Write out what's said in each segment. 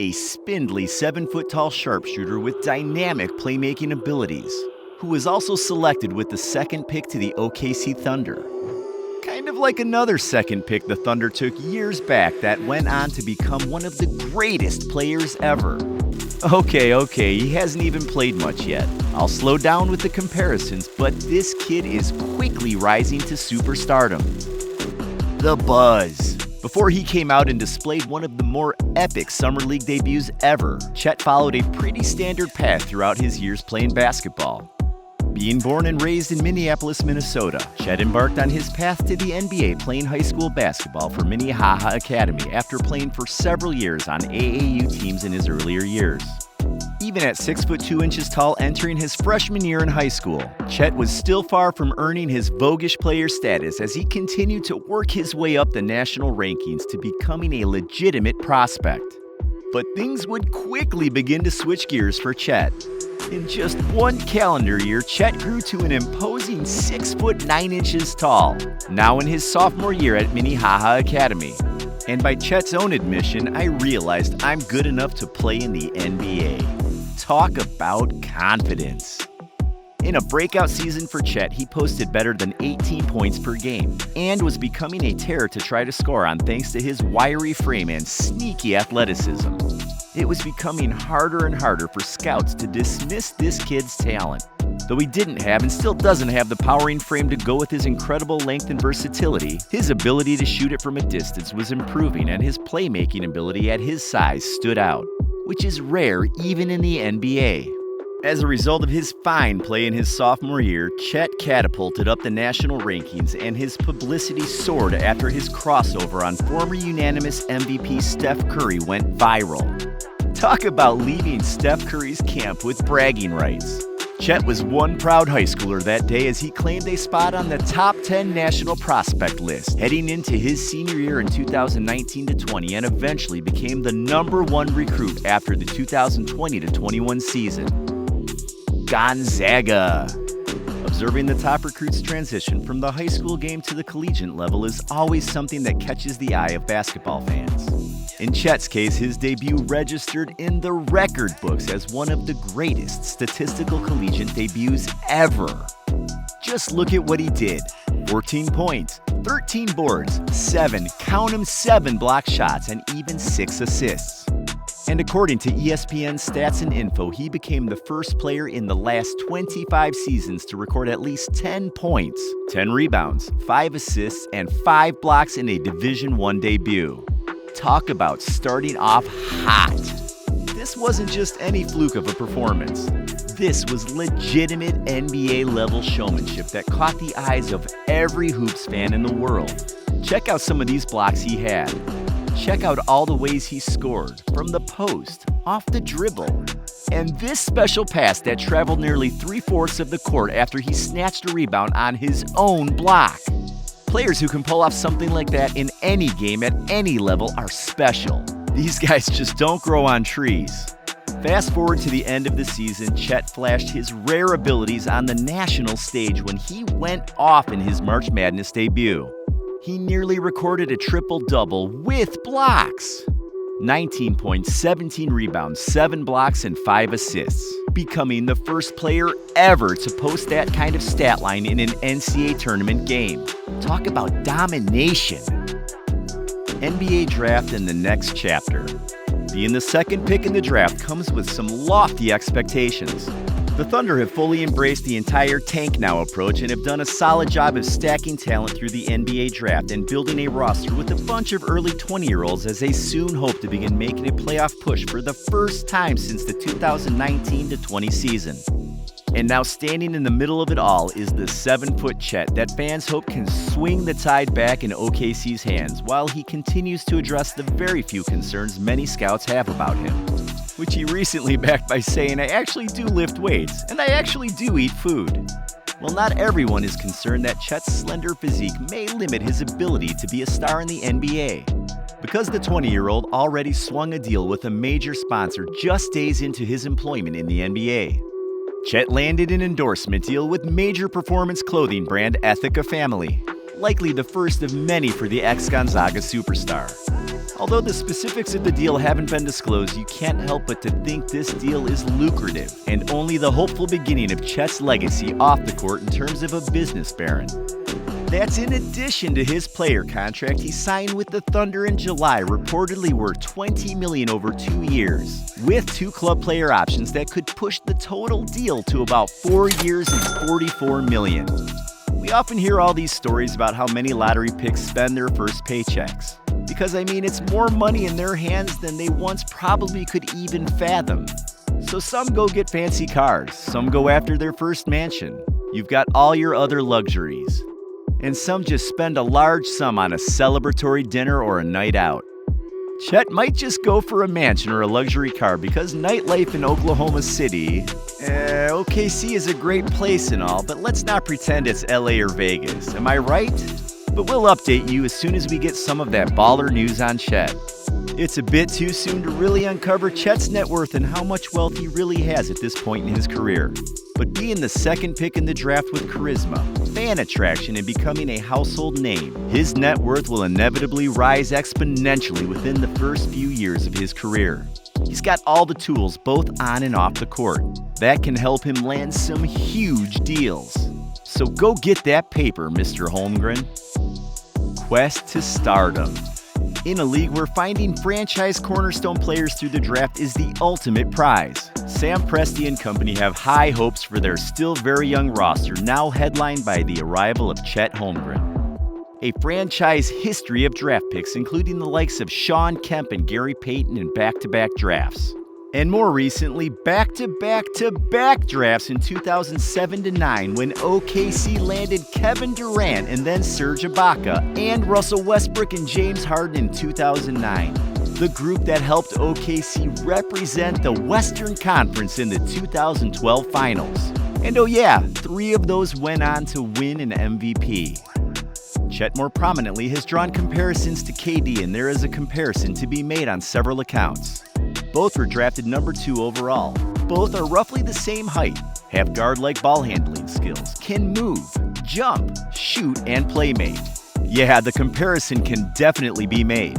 a spindly 7-foot-tall sharpshooter with dynamic playmaking abilities, who was also selected with the second pick to the OKC Thunder. Kind of like another second pick the Thunder took years back that went on to become one of the greatest players ever. Okay, he hasn't even played much yet. I'll slow down with the comparisons, but this kid is quickly rising to superstardom. The Buzz. Before he came out and displayed one of the more epic Summer League debuts ever, Chet followed a pretty standard path throughout his years playing basketball. Being born and raised in Minneapolis, Minnesota, Chet embarked on his path to the NBA playing high school basketball for Minnehaha Academy after playing for several years on AAU teams in his earlier years. Even at 6 foot 2 inches tall entering his freshman year in high school, Chet was still far from earning his voguish player status as he continued to work his way up the national rankings to becoming a legitimate prospect. But things would quickly begin to switch gears for Chet. In just one calendar year, Chet grew to an imposing 6 foot 9 inches tall, now in his sophomore year at Minnehaha Academy. And by Chet's own admission, I realized I'm good enough to play in the NBA. Talk about confidence. In a breakout season for Chet, he posted better than 18 points per game and was becoming a terror to try to score on thanks to his wiry frame and sneaky athleticism. It was becoming harder and harder for scouts to dismiss this kid's talent. Though he didn't have and still doesn't have the powering frame to go with his incredible length and versatility, his ability to shoot it from a distance was improving and his playmaking ability at his size stood out, which is rare even in the NBA. As a result of his fine play in his sophomore year, Chet catapulted up the national rankings and his publicity soared after his crossover on former unanimous MVP Steph Curry went viral. Talk about leaving Steph Curry's camp with bragging rights. Chet was one proud high schooler that day as he claimed a spot on the top 10 national prospect list, heading into his senior year in 2019-20 and eventually became the #1 recruit after the 2020-21 season. Gonzaga. Observing the top recruits transition from the high school game to the collegiate level is always something that catches the eye of basketball fans. In Chet's case, his debut registered in the record books as one of the greatest statistical collegiate debuts ever. Just look at what he did. 14 points, 13 boards, 7 block shots, and even 6 assists. And according to ESPN Stats and Info, he became the first player in the last 25 seasons to record at least 10 points, 10 rebounds, 5 assists, and 5 blocks in a Division I debut. Talk about starting off hot. This wasn't just any fluke of a performance. This was legitimate NBA-level showmanship that caught the eyes of every hoops fan in the world. Check out some of these blocks he had. Check out all the ways he scored, from the post, off the dribble. And this special pass that traveled nearly 3/4 of the court after he snatched a rebound on his own block. Players who can pull off something like that in any game at any level are special. These guys just don't grow on trees. Fast forward to the end of the season, Chet flashed his rare abilities on the national stage when he went off in his March Madness debut. He nearly recorded a triple-double with blocks. 19 points, 17 rebounds, 7 blocks, and 5 assists, becoming the first player ever to post that kind of stat line in an NCAA tournament game. Talk about domination. NBA draft in the next chapter. Being the second pick in the draft comes with some lofty expectations. The Thunder have fully embraced the entire tank now approach and have done a solid job of stacking talent through the NBA draft and building a roster with a bunch of early 20-year-olds as they soon hope to begin making a playoff push for the first time since the 2019-20 season. And now standing in the middle of it all is the 7-foot Chet that fans hope can swing the tide back in OKC's hands while he continues to address the very few concerns many scouts have about him, which he recently backed by saying, "I actually do lift weights, and I actually do eat food." Well, not everyone is concerned that Chet's slender physique may limit his ability to be a star in the NBA, because the 20-year-old already swung a deal with a major sponsor just days into his employment in the NBA. Chet landed an endorsement deal with major performance clothing brand Ethica Family, likely the first of many for the ex-Gonzaga superstar. Although the specifics of the deal haven't been disclosed, you can't help but to think this deal is lucrative and only the hopeful beginning of Chet's legacy off the court in terms of a business baron. That's in addition to his player contract he signed with the Thunder in July, reportedly worth $20 million over 2 years, with 2 club player options that could push the total deal to about 4 years and $44 million. We often hear all these stories about how many lottery picks spend their first paychecks. Because it's more money in their hands than they once probably could even fathom. So some go get fancy cars, some go after their first mansion. You've got all your other luxuries. And some just spend a large sum on a celebratory dinner or a night out. Chet might just go for a mansion or a luxury car because nightlife in Oklahoma City, OKC is a great place and all, but let's not pretend it's LA or Vegas, am I right? But we'll update you as soon as we get some of that baller news on Chet. It's a bit too soon to really uncover Chet's net worth and how much wealth he really has at this point in his career. But being the second pick in the draft with charisma, fan attraction, and becoming a household name, his net worth will inevitably rise exponentially within the first few years of his career. He's got all the tools both on and off the court that can help him land some huge deals. So go get that paper, Mr. Holmgren. Quest to stardom. In a league where finding franchise cornerstone players through the draft is the ultimate prize, Sam Presti and company have high hopes for their still very young roster, now headlined by the arrival of Chet Holmgren. A franchise history of draft picks, including the likes of Shawn Kemp and Gary Payton in back-to-back drafts. And more recently, back-to-back-to-back drafts in 2007-9 when OKC landed Kevin Durant and then Serge Ibaka and Russell Westbrook and James Harden in 2009. The group that helped OKC represent the Western Conference in the 2012 Finals. And 3 of those went on to win an MVP. Chet more prominently has drawn comparisons to KD, and there is a comparison to be made on several accounts. Both were drafted number 2 overall. Both are roughly the same height, have guard-like ball handling skills, can move, jump, shoot, and play make. Yeah, the comparison can definitely be made.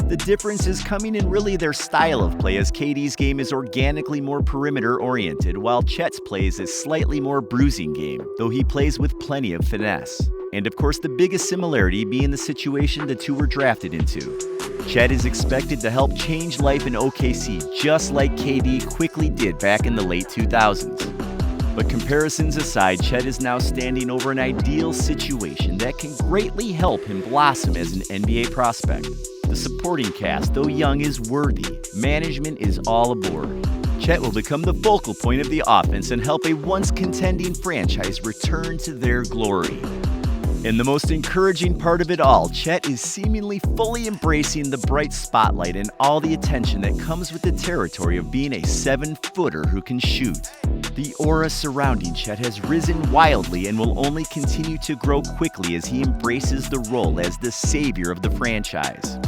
The difference is coming in really their style of play, as KD's game is organically more perimeter-oriented, while Chet's play is a slightly more bruising game, though he plays with plenty of finesse. And of course, the biggest similarity being the situation the two were drafted into. Chet is expected to help change life in OKC, just like KD quickly did back in the late 2000s. But comparisons aside, Chet is now standing over an ideal situation that can greatly help him blossom as an NBA prospect. The supporting cast, though young, is worthy. Management is all aboard. Chet will become the focal point of the offense and help a once contending franchise return to their glory. And the most encouraging part of it all, Chet is seemingly fully embracing the bright spotlight and all the attention that comes with the territory of being a 7-footer who can shoot. The aura surrounding Chet has risen wildly and will only continue to grow quickly as he embraces the role as the savior of the franchise.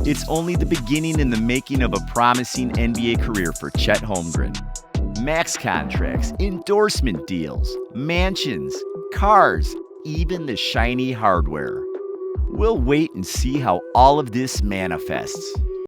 It's only the beginning in the making of a promising NBA career for Chet Holmgren. Max contracts, endorsement deals, mansions, cars, even the shiny hardware. We'll wait and see how all of this manifests.